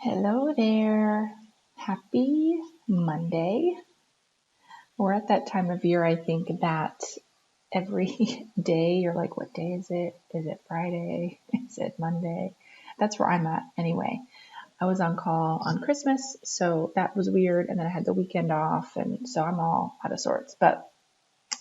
Hello there. Happy Monday. We're at that time of year, I think, that every day you're like, what day is it? Is it Friday? Is it Monday? That's where I'm at anyway. I was on call on Christmas, so that was weird. And then I had the weekend off, and so I'm all out of sorts. But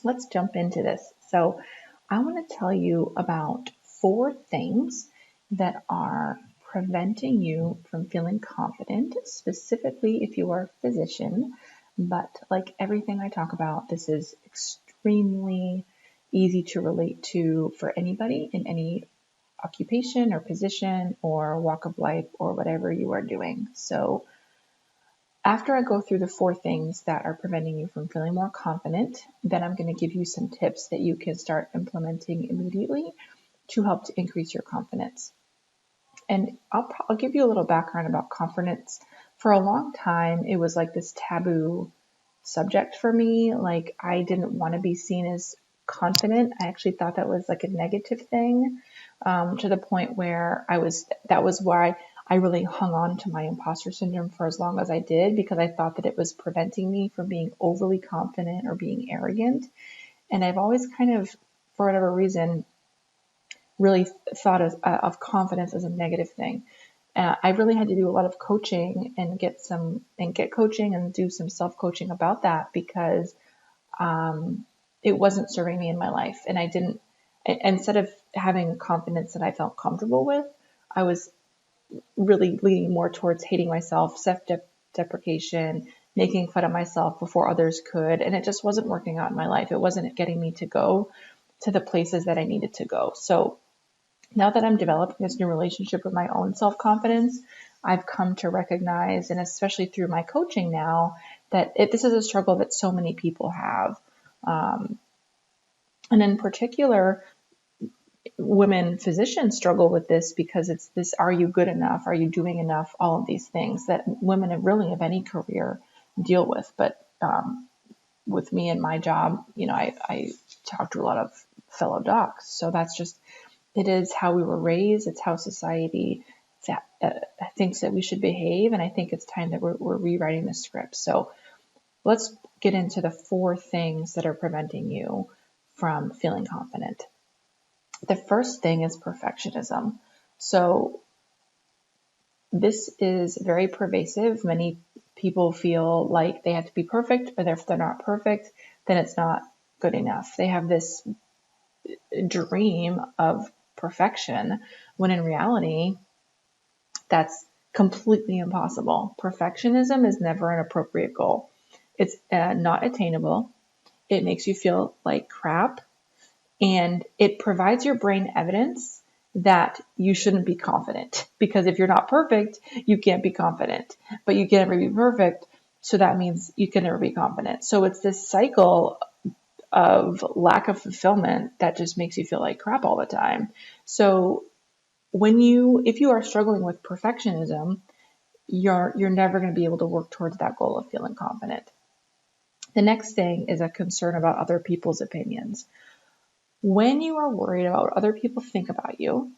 let's jump into this. So I want to tell you about 4 things that are preventing you from feeling confident, specifically if you are a physician. But like everything I talk about, this is extremely easy to relate to for anybody in any occupation or position or walk of life or whatever you are doing. So after I go through the 4 things that are preventing you from feeling more confident, then I'm going to give you some tips that you can start implementing immediately to help to increase your confidence. And I'll give you a little background about confidence. For a long time, it was like this taboo subject for me. Like I didn't want to be seen as confident. I actually thought that was like a negative thing, to the point where that was why I really hung on to my imposter syndrome for as long as I did, because I thought that it was preventing me from being overly confident or being arrogant. And I've always kind of, for whatever reason, really thought of confidence as a negative thing. I really had to do a lot of coaching and get coaching and do some self coaching about that, because it wasn't serving me in my life. And I didn't, instead of having confidence that I felt comfortable with, I was really leaning more towards hating myself, self-deprecation, making fun of myself before others could. And it just wasn't working out in my life. It wasn't getting me to go to the places that I needed to go. So now that I'm developing this new relationship with my own self-confidence, I've come to recognize, and especially through my coaching now, that this is a struggle that so many people have. And in particular, women physicians struggle with this, because it's this, are you good enough? Are you doing enough? All of these things that women of any career deal with. But with me and my job, I talk to a lot of fellow docs. So that's just, it is how we were raised. It's how society thinks that we should behave. And I think it's time that we're rewriting the script. So let's get into the 4 things that are preventing you from feeling confident. The first thing is perfectionism. So this is very pervasive. Many people feel like they have to be perfect, or if they're not perfect, then it's not good enough. They have this dream of perfection, when in reality, that's completely impossible. Perfectionism is never an appropriate goal. It's not attainable. It makes you feel like crap, and it provides your brain evidence that you shouldn't be confident, because if you're not perfect, you can't be confident, but you can never be perfect. So that means you can never be confident. So it's this cycle of lack of fulfillment that just makes you feel like crap all the time. So if you are struggling with perfectionism, you're never going to be able to work towards that goal of feeling confident. The next thing is a concern about other people's opinions. When you are worried about what other people think about you,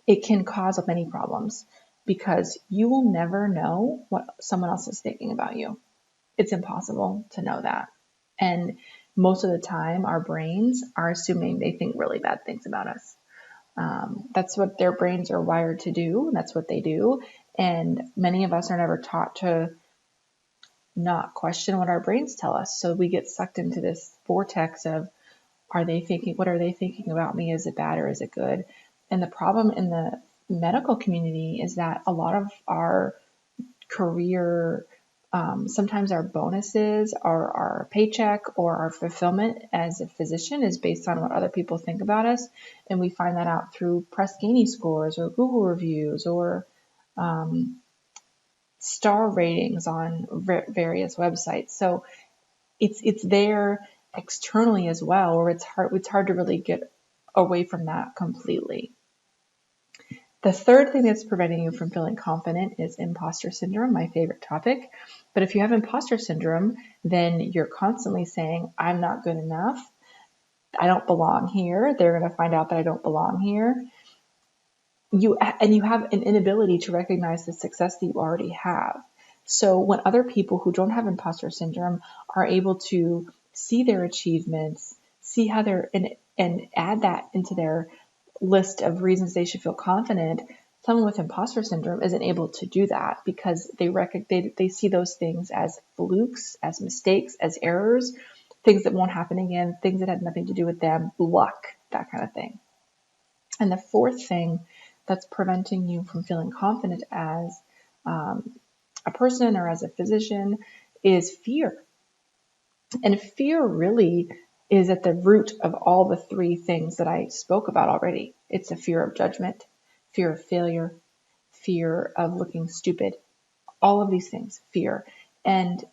it can cause many problems, because you will never know what someone else is thinking about you. It's impossible to know that. And most of the time, our brains are assuming they think really bad things about us. That's what their brains are wired to do. And that's what they do. And many of us are never taught to not question what our brains tell us. So we get sucked into this vortex of, what are they thinking about me? Is it bad or is it good? And the problem in the medical community is that a lot of our career, sometimes our bonuses, our paycheck, or our fulfillment as a physician is based on what other people think about us. And we find that out through Press Ganey scores or Google reviews or star ratings on various websites. So it's there externally as well, or it's hard to really get away from that completely. The third thing that's preventing you from feeling confident is imposter syndrome, my favorite topic. But if you have imposter syndrome, then you're constantly saying, I'm not good enough. I don't belong here. They're going to find out that I don't belong here. you have an inability to recognize the success that you already have. So when other people who don't have imposter syndrome are able to see their achievements, see how they're and add that into their list of reasons they should feel confident, someone with imposter syndrome isn't able to do that because they see those things as flukes, as mistakes, as errors, things that won't happen again, things that had nothing to do with them, luck, that kind of thing. And the fourth thing that's preventing you from feeling confident as a person or as a physician is fear. And fear really is at the root of all the three things that I spoke about already. It's a fear of judgment, fear of failure, fear of looking stupid, all of these things, fear. And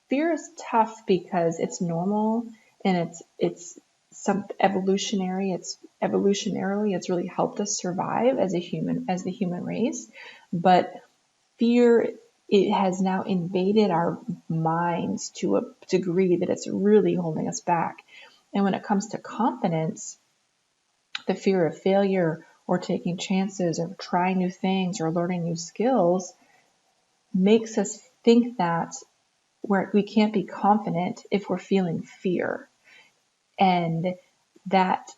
fear is tough because it's normal and it's some evolutionary. It's evolutionarily, it's really helped us survive as the human race. But fear, it has now invaded our minds to a degree that it's really holding us back. And when it comes to confidence, the fear of failure or taking chances or trying new things or learning new skills makes us think that we can't be confident if we're feeling fear. And that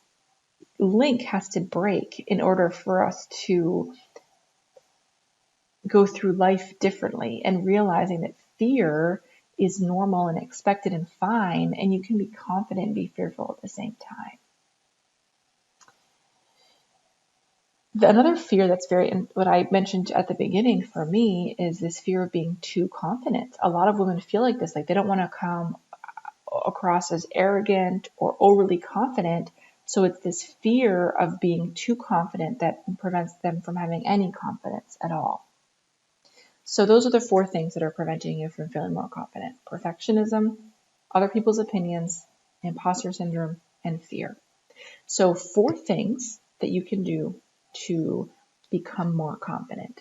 link has to break in order for us to go through life differently and realizing that fear is normal and expected and fine, and you can be confident and be fearful at the same time. Another fear that's what I mentioned at the beginning for me is this fear of being too confident. A lot of women feel like this, like they don't want to come across as arrogant or overly confident. So it's this fear of being too confident that prevents them from having any confidence at all. So those are the four things that are preventing you from feeling more confident: perfectionism, other people's opinions, imposter syndrome, and fear. So 4 things that you can do to become more confident.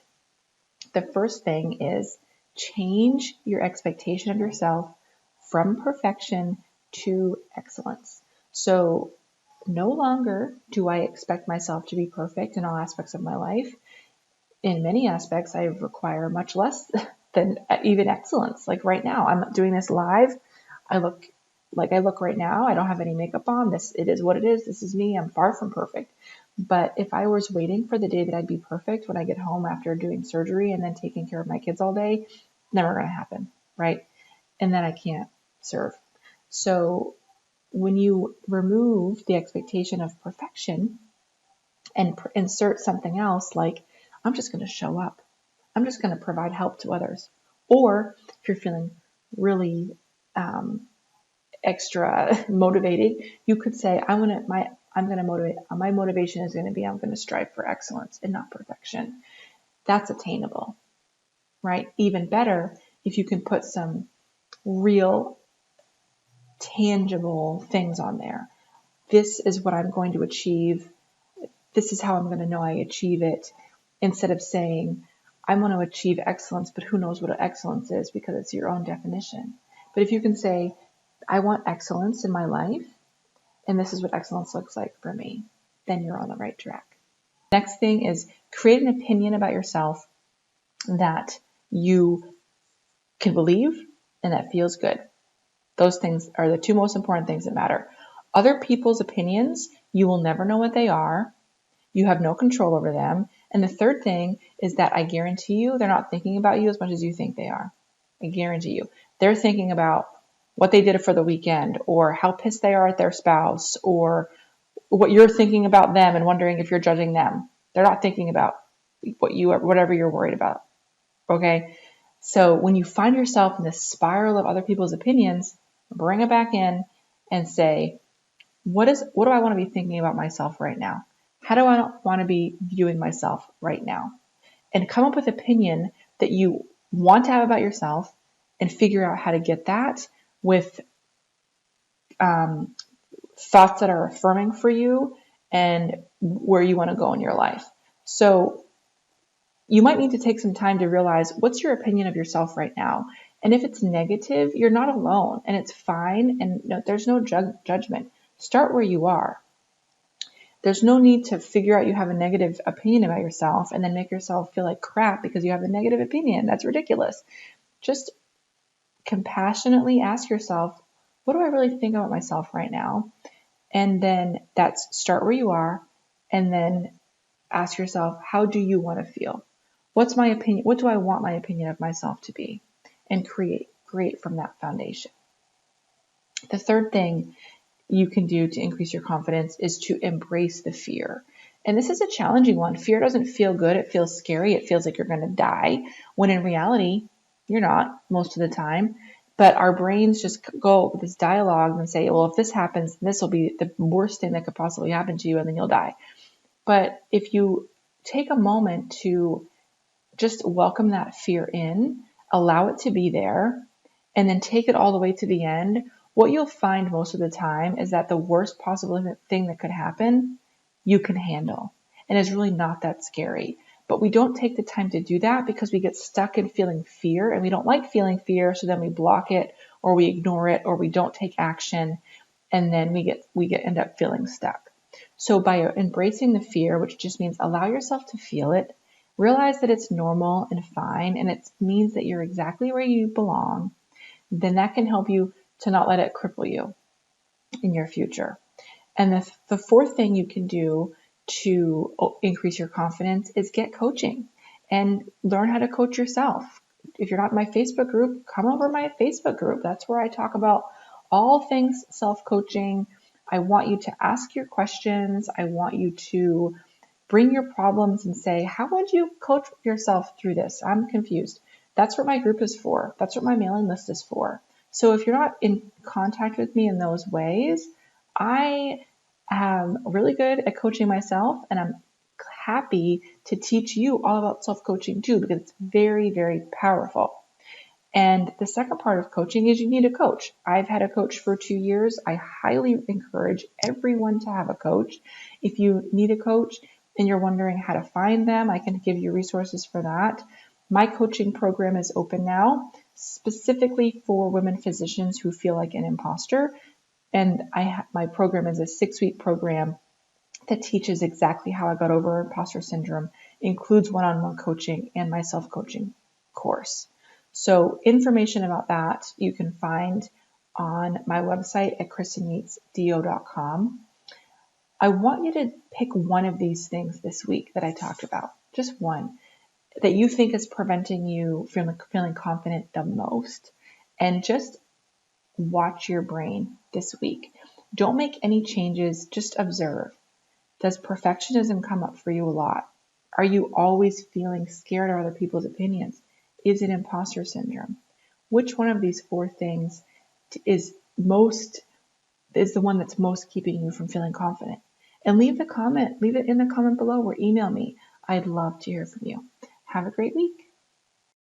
The first thing is change your expectation of yourself from perfection to excellence. So no longer do I expect myself to be perfect in all aspects of my life. In many aspects, I require much less than even excellence. Like right now, I'm doing this live. I look like I look right now. I don't have any makeup on. It is what it is. This is me. I'm far from perfect. But if I was waiting for the day that I'd be perfect when I get home after doing surgery and then taking care of my kids all day, never going to happen, right? And then I can't serve. So when you remove the expectation of perfection and insert something else like, I'm just going to show up. I'm just going to provide help to others. Or if you're feeling really extra motivated, you could say, my motivation is going to be, I'm going to strive for excellence and not perfection. That's attainable, right? Even better if you can put some real tangible things on there. This is what I'm going to achieve. This is how I'm going to know I achieve it. Instead of saying, I want to achieve excellence, but who knows what excellence is because it's your own definition. But if you can say, I want excellence in my life, and this is what excellence looks like for me, then you're on the right track. Next thing is create an opinion about yourself that you can believe and that feels good. Those things are the 2 most important things that matter. Other people's opinions, you will never know what they are. You have no control over them. And the third thing is that I guarantee you they're not thinking about you as much as you think they are. I guarantee you. They're thinking about what they did for the weekend or how pissed they are at their spouse or what you're thinking about them and wondering if you're judging them. They're not thinking about whatever you're worried about. Okay? So when you find yourself in this spiral of other people's opinions, bring it back in and say, what do I want to be thinking about myself right now? How do I want to be viewing myself right now? And come up with an opinion that you want to have about yourself and figure out how to get that with thoughts that are affirming for you and where you want to go in your life. So you might need to take some time to realize what's your opinion of yourself right now. And if it's negative, you're not alone and it's fine. And there's no judgment. Start where you are. There's no need to figure out you have a negative opinion about yourself and then make yourself feel like crap because you have a negative opinion. That's ridiculous. Just compassionately ask yourself, what do I really think about myself right now? And then that's start where you are, and then ask yourself, how do you want to feel? What's my opinion? What do I want my opinion of myself to be? And create from that foundation. The third thing you can do to increase your confidence is to embrace the fear. And this is a challenging one. Fear doesn't feel good. It feels scary. It feels like you're going to die, when in reality, you're not most of the time. But our brains just go with this dialogue and say, well, if this happens, this will be the worst thing that could possibly happen to you, and then you'll die. But if you take a moment to just welcome that fear in, allow it to be there, and then take it all the way to the end, what you'll find most of the time is that the worst possible thing that could happen, you can handle. And it's really not that scary. But we don't take the time to do that because we get stuck in feeling fear, and we don't like feeling fear. So then we block it, or we ignore it, or we don't take action. And then we end up feeling stuck. So by embracing the fear, which just means allow yourself to feel it, realize that it's normal and fine, and it means that you're exactly where you belong, then that can help you to not let it cripple you in your future. And the fourth thing you can do to increase your confidence is get coaching and learn how to coach yourself. If you're not in my Facebook group, come over to my Facebook group. That's where I talk about all things self-coaching. I want you to ask your questions. I want you to bring your problems and say, how would you coach yourself through this? I'm confused. That's what my group is for. That's what my mailing list is for. So if you're not in contact with me in those ways, I am really good at coaching myself, and I'm happy to teach you all about self-coaching too, because it's very, very powerful. And the second part of coaching is you need a coach. I've had a coach for 2 years. I highly encourage everyone to have a coach. If you need a coach and you're wondering how to find them, I can give you resources for that. My coaching program is open now, specifically for women physicians who feel like an imposter. And my program is a 6-week program that teaches exactly how I got over imposter syndrome, includes one-on-one coaching and my self-coaching course. So information about that you can find on my website at kristenmeetsdo.com. I want you to pick one of these things this week that I talked about, just one, that you think is preventing you from feeling confident the most, and just watch your brain this week. Don't make any changes, just observe. Does perfectionism come up for you a lot? Are you always feeling scared of other people's opinions? Is it imposter syndrome? Which one of these 4 things is the one that's most keeping you from feeling confident? And leave it in the comment below, or email me. I'd love to hear from you. Have a great week.